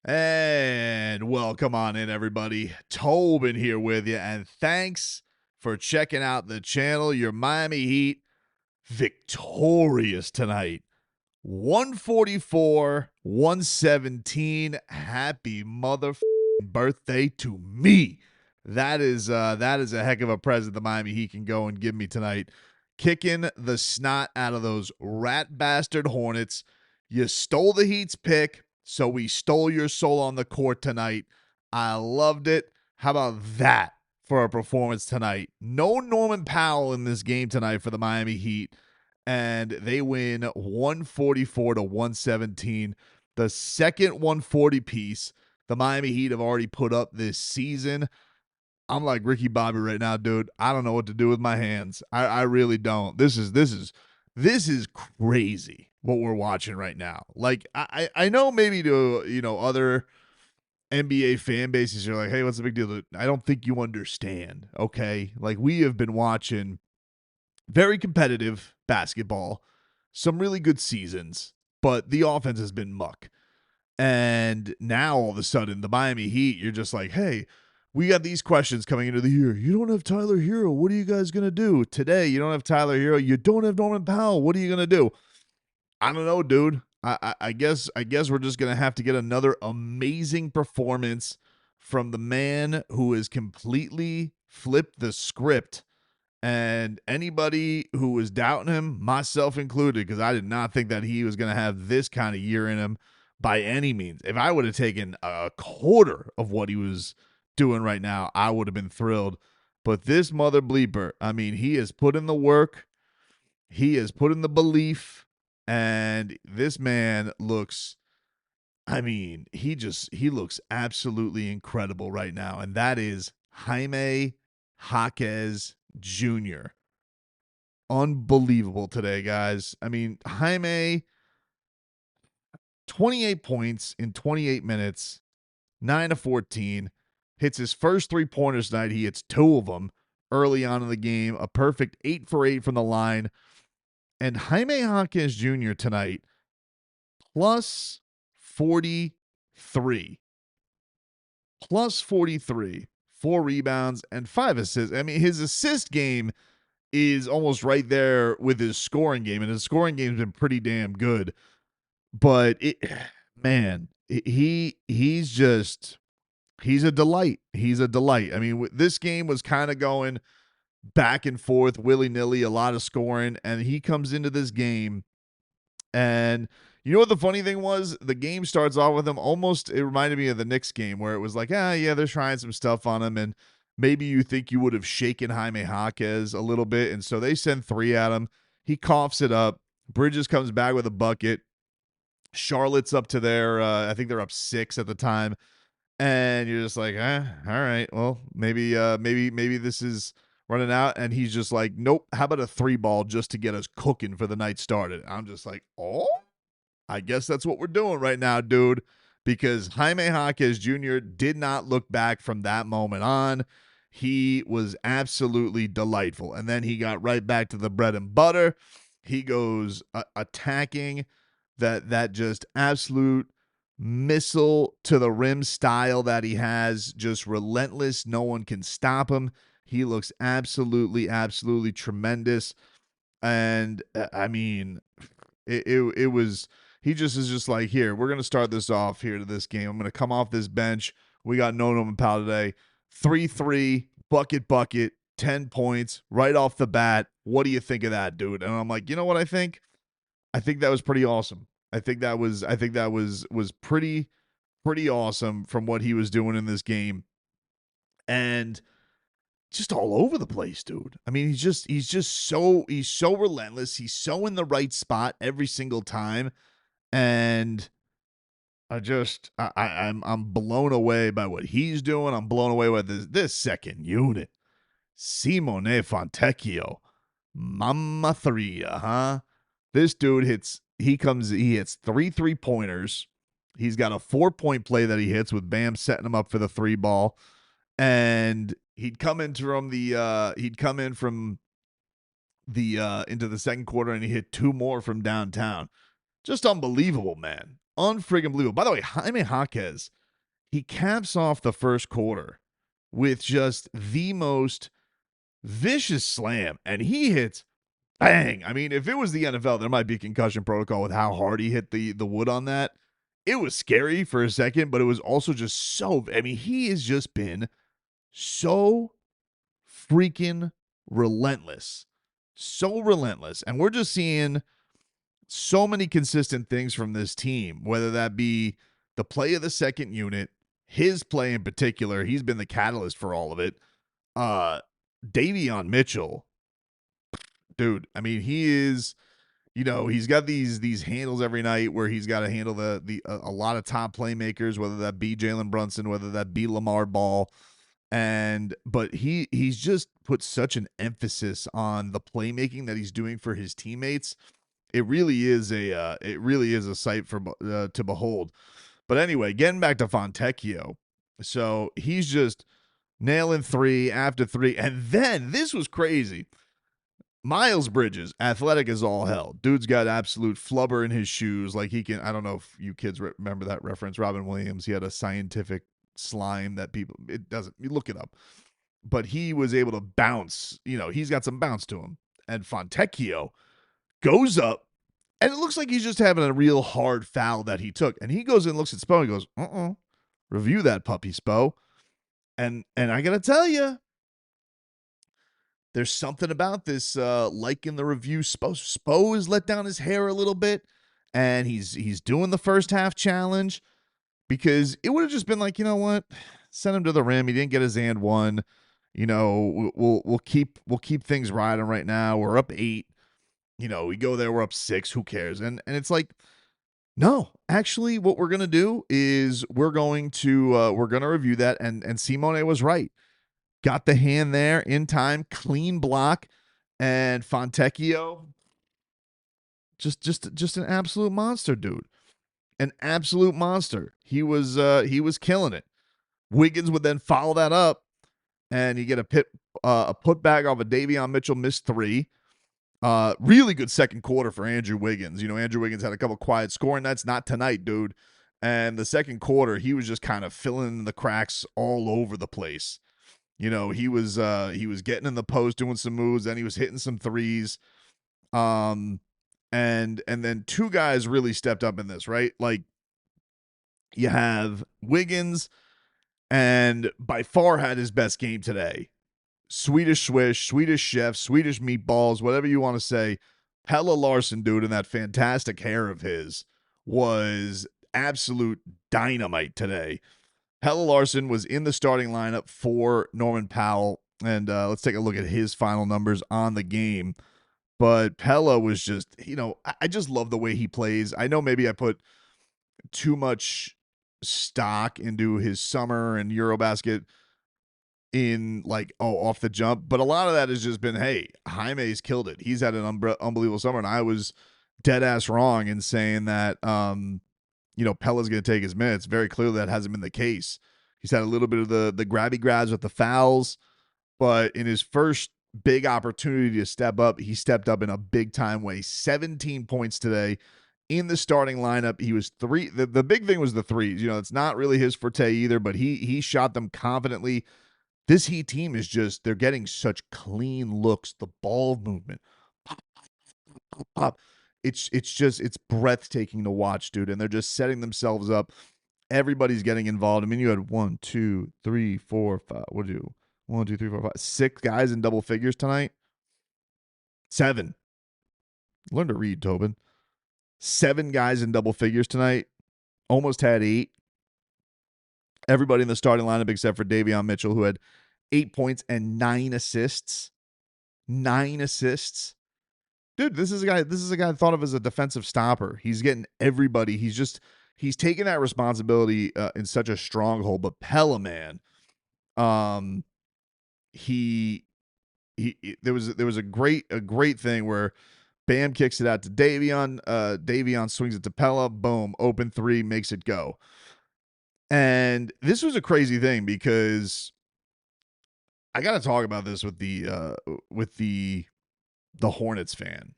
And welcome on in, everybody. Tobin here with you, and thanks for checking out the channel. Your Miami Heat victorious tonight. 144-117. Happy mother birthday to me. That is a heck of a present the Miami Heat can go and give me tonight. Kicking the snot out of those rat bastard Hornets. You stole the Heat's pick, so we stole your soul on the court tonight. I loved it. How about that for a performance tonight? No Norman Powell in this game tonight for the Miami Heat, and they win 144-117. The second 140 piece the Miami Heat have already put up this season. I'm like Ricky Bobby right now, dude. I don't know what to do with my hands. I really don't. This is crazy what we're watching right now. Like I know maybe to other NBA fan bases are like, hey, what's the big deal? I don't think you understand. Okay, like we have been watching very competitive basketball, some really good seasons, but the offense has been muck. And now all of a sudden, the Miami Heat, you're just like, hey, we got these questions coming into the year. You don't have Tyler Hero. What are you guys going to do? Today, you don't have Tyler Hero. You don't have Norman Powell. What are you going to do? I don't know, dude. I guess we're just going to have to get another amazing performance from the man who has completely flipped the script. And anybody who was doubting him, myself included, because I did not think that he was going to have this kind of year in him by any means. If I would have taken a quarter of what he was doing right now, I would have been thrilled. But this mother bleeper, I mean, he has put in the work, he has put in the belief, and this man looks, I mean, he looks absolutely incredible right now. And that is Jaime Jaquez Jr. Unbelievable today, guys. I mean, Jaime, 28 points in 28 minutes, 9 of 14, hits his first three-pointers tonight. He hits two of them early on in the game, a perfect 8 for 8 from the line. And Jaime Jaquez Jr. tonight, plus 43. Plus 43, 4 rebounds, and 5 assists. I mean, his assist game is almost right there with his scoring game, and his scoring game's been pretty damn good. But man, he's a delight. He's a delight. I mean, this game was kind of going back and forth, willy-nilly, a lot of scoring, and he comes into this game, and you know what the funny thing was? The game starts off with him almost, it reminded me of the Knicks game where it was like, yeah, they're trying some stuff on him, and maybe you think you would have shaken Jaime Jaquez a little bit, and so they send 3 at him. He coughs it up. Bridges comes back with a bucket. Charlotte's up to their, I think they're up 6 at the time, and you're just like, all right, well, maybe this is running out, and he's just like, nope, how about a 3-ball just to get us cooking for the night started? I'm just like, oh, I guess that's what we're doing right now, dude, because Jaime Jaquez Jr. did not look back from that moment on. He was absolutely delightful, and then he got right back to the bread and butter. He goes attacking that just absolute missile to the rim style that he has, just relentless. No one can stop him. He looks absolutely tremendous. And I mean, it was, he just is just like, here, we're going to start this off here to this game. I'm going to come off this bench. We got no Norman Powell today. 3-3, bucket, 10 points right off the bat. What do you think of that, dude? And I'm like, you know what I think? I think that was pretty awesome. I think that was pretty awesome from what he was doing in this game. And just all over the place, dude. I mean, he's so relentless. He's so in the right spot every single time. And I'm blown away by what he's doing. I'm blown away by this second unit. Simone Fontecchio. Mamma Three, huh? This dude he hits 3 3-pointers. He's got a 4-point play that he hits with Bam setting him up for the 3-ball. And he'd come in from the into the second quarter, and he hit 2 more from downtown. Just unbelievable, man. unfriggin' believable. By the way, Jaime Jaquez, he caps off the first quarter with just the most vicious slam, and he hits bang. I mean, if it was the NFL, there might be concussion protocol with how hard he hit the wood on that. It was scary for a second, but it was also just so. I mean, he has just been so freaking relentless, so relentless, and we're just seeing so many consistent things from this team, whether that be the play of the second unit, his play in particular. He's been the catalyst for all of it. Davion Mitchell, dude. I mean, he is, he's got these handles every night where he's got to handle a lot of top playmakers, whether that be Jalen Brunson, whether that be LaMelo Ball. But he's just put such an emphasis on the playmaking that he's doing for his teammates. It really is a sight for to behold. But anyway, getting back to Fontecchio. So he's just nailing three after three. And then this was crazy. Miles Bridges, athletic as all hell. Dude's got absolute flubber in his shoes. Like he can, I don't know if you kids remember that reference. Robin Williams, he had a scientific slime that it doesn't, you look it up. But he was able to bounce, he's got some bounce to him. And Fontecchio goes up, and it looks like he's just having a real hard foul that he took. And he goes and looks at Spo and goes, review that puppy, Spo. And I got to tell you, there's something about this, like in the review, Spo has let down his hair a little bit, and he's doing the first half challenge, because it would have just been like, you know what, send him to the rim. He didn't get his and one. We'll keep things riding right now. We're up 8. We go there, we're up 6. Who cares? And it's like, no, actually, what we're gonna do is we're gonna review that, and Simone was right. Got the hand there in time, clean block, and Fontecchio, just an absolute monster, dude. An absolute monster. He was killing it. Wiggins would then follow that up, and you get a putback off of Davion Mitchell, missed 3. Really good second quarter for Andrew Wiggins. Andrew Wiggins had a couple quiet scoring nights, not tonight, dude. And the second quarter, he was just kind of filling in the cracks all over the place. He was getting in the post, doing some moves, and he was hitting some threes. And then 2 guys really stepped up in this, right? Like, you have Wiggins, and by far had his best game today. Swedish Swish, Swedish Chef, Swedish Meatballs, whatever you want to say. Pelle Larsson, dude, and that fantastic hair of his was absolute dynamite today. Pelle Larsson was in the starting lineup for Norman Powell, and let's take a look at his final numbers on the game. But Pelle was just, I just love the way he plays. I know maybe I put too much stock into his summer and Eurobasket in off the jump, but a lot of that has just been, hey, Jaime's killed it. He's had an unbelievable summer, and I was dead ass wrong in saying that Pelle's going to take his minutes. Very clearly that hasn't been the case. He's had a little bit of the grabby grabs with the fouls, but in his first big opportunity to step up, he stepped up in a big time way. 17 points today in the starting lineup. He was 3. The big thing was the threes. It's not really his forte either, but he shot them confidently. This Heat team is just, they're getting such clean looks. The ball movement. Pop, pop, pop. It's breathtaking to watch, dude. And they're just setting themselves up. Everybody's getting involved. I mean, you had 1, 2, 3, 4, 5. What do you do? 1, 2, 3, 4, 5. 6 guys in double figures tonight. 7. Learn to read, Tobin. 7 guys in double figures tonight. Almost had 8. Everybody in the starting lineup except for Davion Mitchell, who had 8 points and 9 assists. 9 assists. Dude, this is a guy thought of as a defensive stopper. He's getting everybody. He's taking that responsibility in such a stronghold. But Pelle, man, there was a great thing where Bam kicks it out to Davion. Davion swings it to Pelle. Boom, open 3, makes it go. And this was a crazy thing because I got to talk about this with the Hornets fan.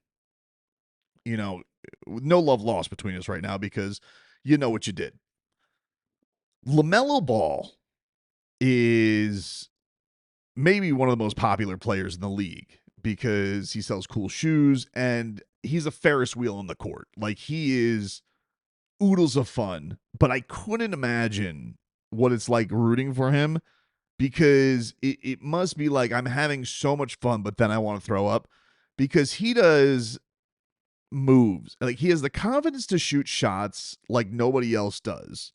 No love lost between us right now because you know what you did. LaMelo Ball is maybe one of the most popular players in the league because he sells cool shoes and he's a Ferris wheel on the court. Like, he is oodles of fun, but I couldn't imagine what it's like rooting for him because it must be like I'm having so much fun, but then I want to throw up because he does moves. Like, he has the confidence to shoot shots like nobody else does.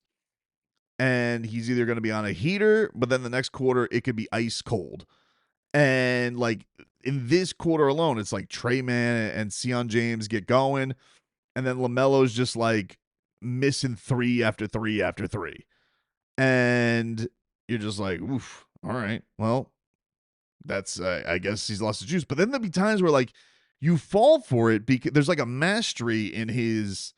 And he's either going to be on a heater, but then the next quarter it could be ice cold. And like in this quarter alone, it's like Trey Man and Sion James get going, and then LaMelo's just like missing three after three after three. And you're just like, oof, all right, well, that's I guess he's lost the juice. But then there'll be times where like you fall for it because there's like a mastery in his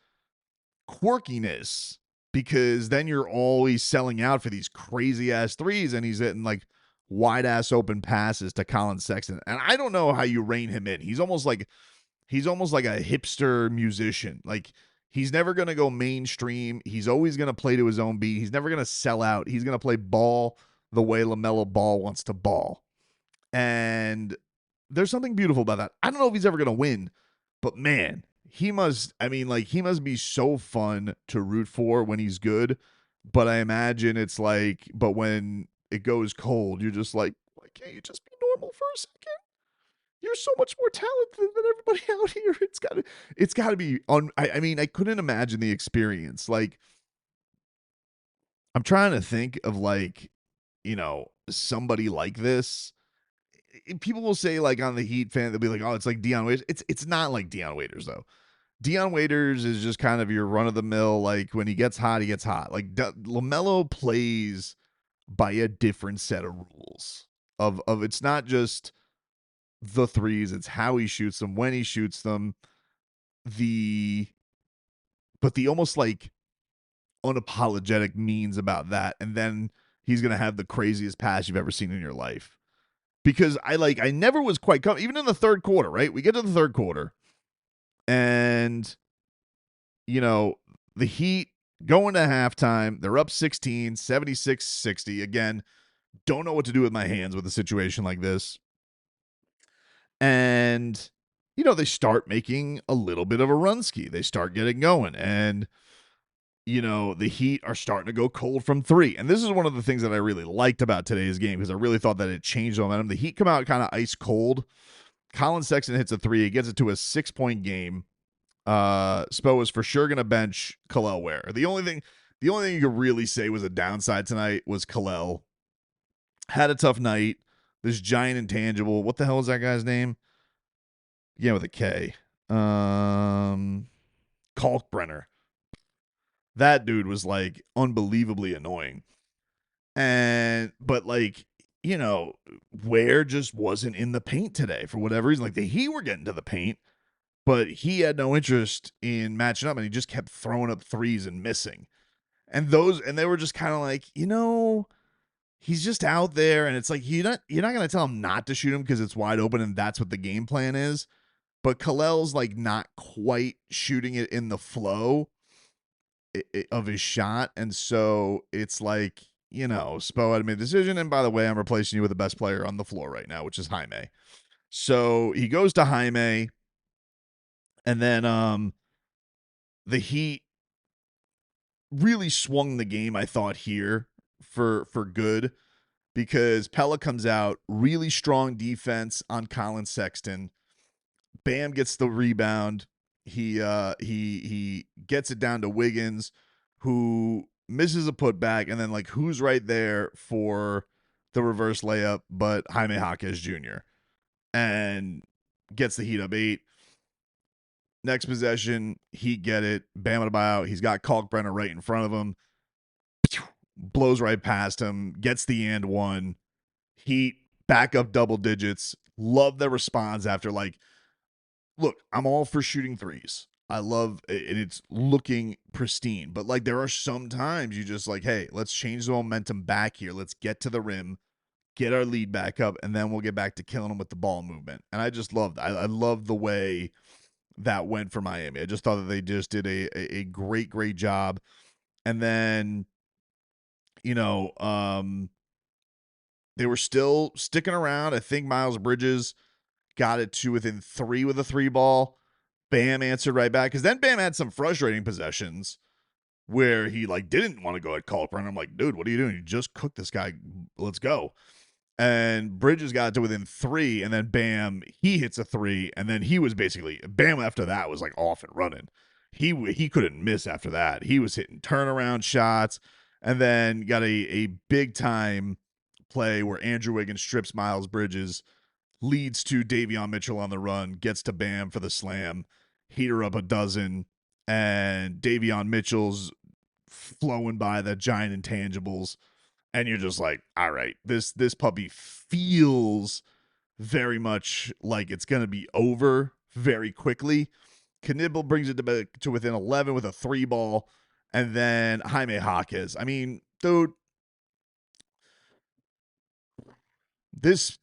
quirkiness because then you're always selling out for these crazy ass threes and he's hitting like wide ass open passes to Colin Sexton. And I don't know how you rein him in. He's almost like a hipster musician. Like, he's never going to go mainstream. He's always going to play to his own beat. He's never going to sell out. He's going to play ball the way LaMelo Ball wants to ball. And there's something beautiful about that. I don't know if he's ever going to win, but man, he must be so fun to root for when he's good. But I imagine it's like, but when it goes cold, you're just like, why can't you just be normal for a second? You're so much more talented than everybody out here. It's gotta be I mean, I couldn't imagine the experience. Like, I'm trying to think of like, somebody like this. People will say like on the Heat fan, they'll be like, oh, it's like Dion Waiters. It's not like Dion Waiters though. Dion Waiters is just kind of your run of the mill. Like, when he gets hot, he gets hot. Like, LaMelo plays by a different set of rules. Of it's not just the threes, it's how he shoots them, when he shoots them, the almost like unapologetic means about that, and then he's gonna have the craziest pass you've ever seen in your life. Because I never was quite even in the third quarter, right? We get to the third quarter, and the Heat going to halftime, they're up 16, 76-60. Again, don't know what to do with my hands with a situation like this. And, they start making a little bit of a run ski. They start getting going. And, the Heat are starting to go cold from three. And this is one of the things that I really liked about today's game because I really thought that it changed momentum. The Heat come out kind of ice cold. Colin Sexton hits a three. He gets it to a 6-point game. Spo was for sure going to bench Kalel Ware. The only thing you could really say was a downside tonight was Kalel had a tough night. This giant intangible. What the hell is that guy's name? Yeah, with a K. Kalkbrenner. That dude was like unbelievably annoying. But like, Ware just wasn't in the paint today for whatever reason. Like, the Heat were getting to the paint, but he had no interest in matching up, and he just kept throwing up threes and missing. And they were just kind of like, he's just out there, and it's like you're not going to tell him not to shoot him because it's wide open and that's what the game plan is. But Kalel's like not quite shooting it in the flow of his shot, and so it's like, Spo had to make a decision. And by the way, I'm replacing you with the best player on the floor right now, which is Jaime. So he goes to Jaime, and then the Heat really swung the game, I thought, here for good because Pelle comes out, really strong defense on Colin Sexton. Bam gets the rebound. He gets it down to Wiggins, who misses a putback, and then like who's right there for the reverse layup but Jaime Jaquez Jr. and gets the Heat up 8. Next possession, Heat get it. Bam Adebayo. He's got Kalkbrenner right in front of him. Blows right past him. Gets the and one. Heat back up double digits. Love the response after like, look, I'm all for shooting threes. I love it, and it's looking pristine. But like, there are some times you just like, hey, let's change the momentum back here. Let's get to the rim, get our lead back up, and then we'll get back to killing them with the ball movement. And I just loved. I love the way that went for Miami. I just thought that they just did a great, great job. And then, you know, they were still sticking around. I think Miles Bridges got it to within 3 with a 3 ball. Bam answered right back, because then Bam had some frustrating possessions where he like didn't want to go at Culper, and I'm like, dude, what are you doing? You just cooked this guy. Let's go. And Bridges got to within 3, and then Bam, he hits a 3, and then he was basically Bam after that was like off and running. He couldn't miss after that. He was hitting turnaround shots, and then got a big time play where Andrew Wiggins strips Miles Bridges, leads to Davion Mitchell on the run, gets to Bam for the slam, heater up a dozen, and Davion Mitchell's flowing by the giant intangibles, and you're just like, all right, this puppy feels very much like it's gonna be over very quickly. Knibble brings it to within 11 with a 3 ball, and then Jaime Jaquez. I mean, dude, this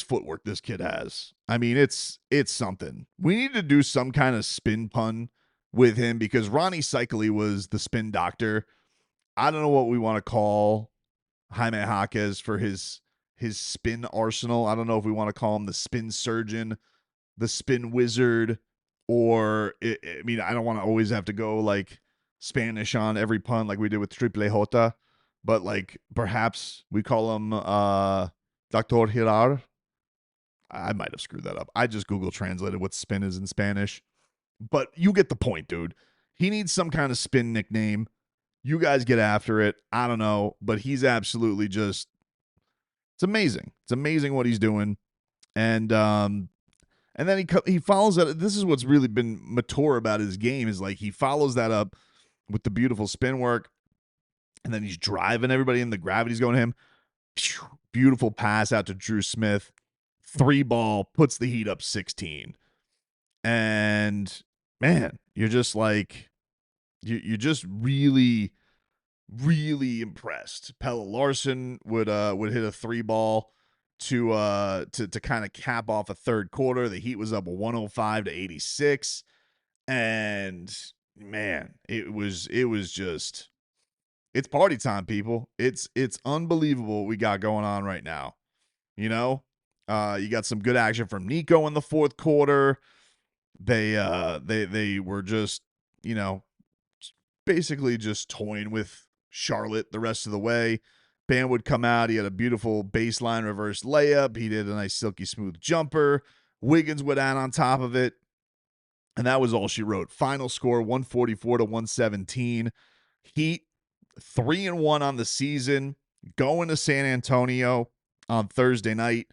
footwork this kid has. I mean, it's something. We need to do some kind of spin pun with him, because Ronnie Cycli was the spin doctor. I don't know what we want to call Jaime Jaquez for his spin arsenal. I don't know if we want to call him the spin surgeon, the spin wizard, or I mean, I don't want to always have to go like Spanish on every pun like we did with Triple J, but like perhaps we call him Doctor Hirar. I might have screwed that up. I just Google translated what spin is in Spanish, but you get the point, dude. He needs some kind of spin nickname. You guys get after it. I don't know, but he's absolutely just, it's amazing. It's amazing what he's doing. And then he follows that. This is what's really been mature about his game, is like he follows that up with the beautiful spin work, and then he's driving everybody in. The gravity's going to him. Beautiful pass out to Drew Smith. 3 ball, puts the Heat up 16. And man, you're just like, you're just really, really impressed. Pelle Larsson would hit a 3 ball to kind of cap off a third quarter. The Heat was up 105-86, and man, it was just, it's party time, people. It's unbelievable what we got going on right now. You know, you got some good action from Nico in the fourth quarter. They were just, you know, basically just toying with Charlotte the rest of the way. Bam would come out. He had a beautiful baseline reverse layup. He did a nice silky smooth jumper. Wiggins would add on top of it. And that was all she wrote. Final score 144-117. Heat 3-1 on the season, going to San Antonio on Thursday night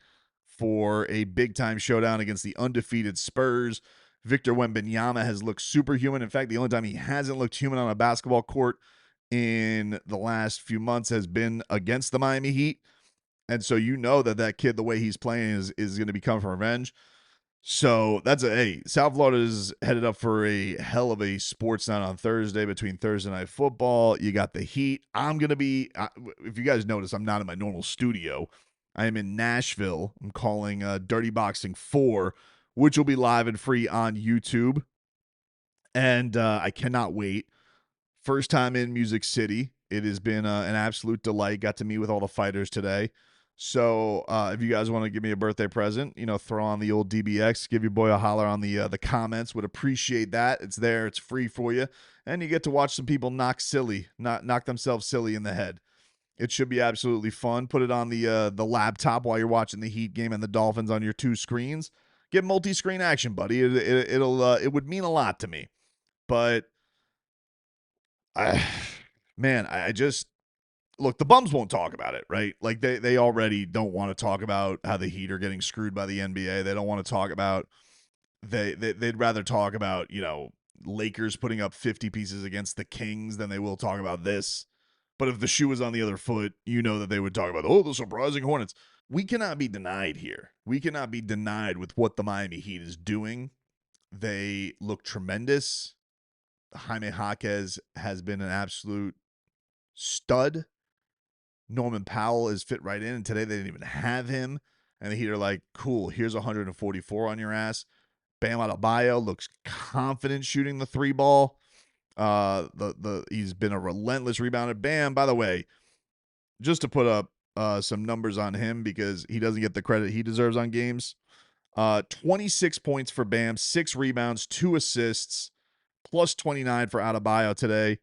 for a big time showdown against the undefeated Spurs. Victor Wembanyama has looked superhuman. In fact, the only time he hasn't looked human on a basketball court in the last few months has been against the Miami Heat. And so you know that kid, the way he's playing, is going to be coming for revenge. So that's South Florida is headed up for a hell of a sports night on Thursday between Thursday Night Football. You got the Heat. I'm going to be, if you guys notice, I'm not in my normal studio. I am in Nashville. I'm calling Dirty Boxing 4, which will be live and free on YouTube. And I cannot wait. First time in Music City. It has been an absolute delight. Got to meet with all the fighters today. So if you guys want to give me a birthday present, throw on the old DBX, give your boy a holler on the comments. Would appreciate that. It's there. It's free for you. And you get to watch some people knock themselves silly in the head. It should be absolutely fun. Put it on the laptop while you're watching the Heat game and the Dolphins on your 2 screens. Get multi-screen action, buddy. It would mean a lot to me. But I just, look, the bums won't talk about it, right? Like they already don't want to talk about how the Heat are getting screwed by the NBA. They don't want to talk about, they'd rather talk about, Lakers putting up 50 pieces against the Kings than they will talk about this. But if the shoe was on the other foot, that they would talk about, the surprising Hornets. We cannot be denied here. We cannot be denied with what the Miami Heat is doing. They look tremendous. Jaime Jaquez has been an absolute stud. Norman Powell is fit right in, and today they didn't even have him. And the Heat are like, cool, here's 144 on your ass. Bam Adebayo looks confident shooting the three ball. He's been a relentless rebounder. Bam, by the way, just to put up some numbers on him because he doesn't get the credit he deserves on games. 26 points for Bam, 6 rebounds, 2 assists, plus 29 for Adebayo today.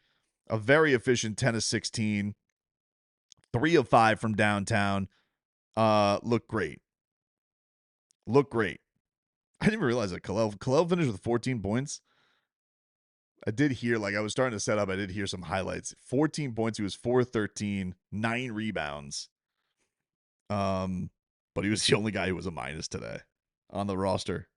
A very efficient 10 of 16, 3 of 5 from downtown. Look great. Look great. I didn't even realize that Kalel finished with 14 points. I did hear, like, I was starting to set up. I did hear some highlights. 14 points. He was 4-13, 9 rebounds. But he was the only guy who was a minus today on the roster.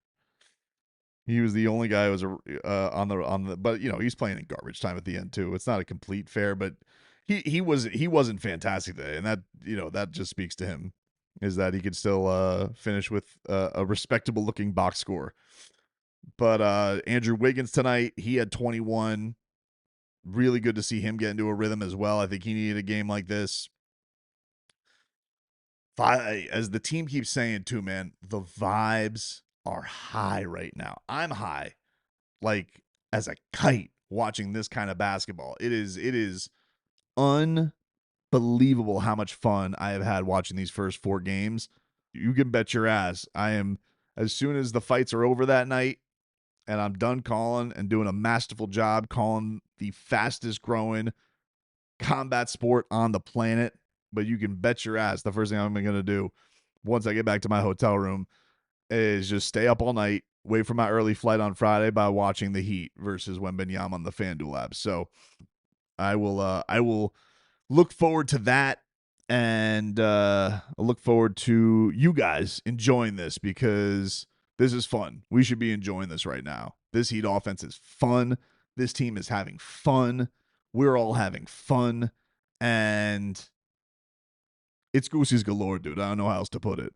He was the only guy who was on the. But he's playing in garbage time at the end too. It's not a complete fair, but he wasn't fantastic today, and that just speaks to him, is that he could still finish with a respectable looking box score. But Andrew Wiggins tonight, he had 21. Really good to see him get into a rhythm as well. I think he needed a game like this. As the team keeps saying too, man, the vibes are high right now. I'm high, like as a kite, watching this kind of basketball. It is unbelievable how much fun I have had watching these first 4 games. You can bet your ass I am, as soon as the fights are over that night and I'm done calling and doing a masterful job calling the fastest growing combat sport on the planet. But you can bet your ass the first thing I'm going to do once I get back to my hotel room is just stay up all night, wait for my early flight on Friday by watching the Heat versus Wembanyama on the FanDuel app. So I will look forward to that, and look forward to you guys enjoying this because this is fun. We should be enjoying this right now. This Heat offense is fun. This team is having fun. We're all having fun, and it's goosies galore, dude. I don't know how else to put it.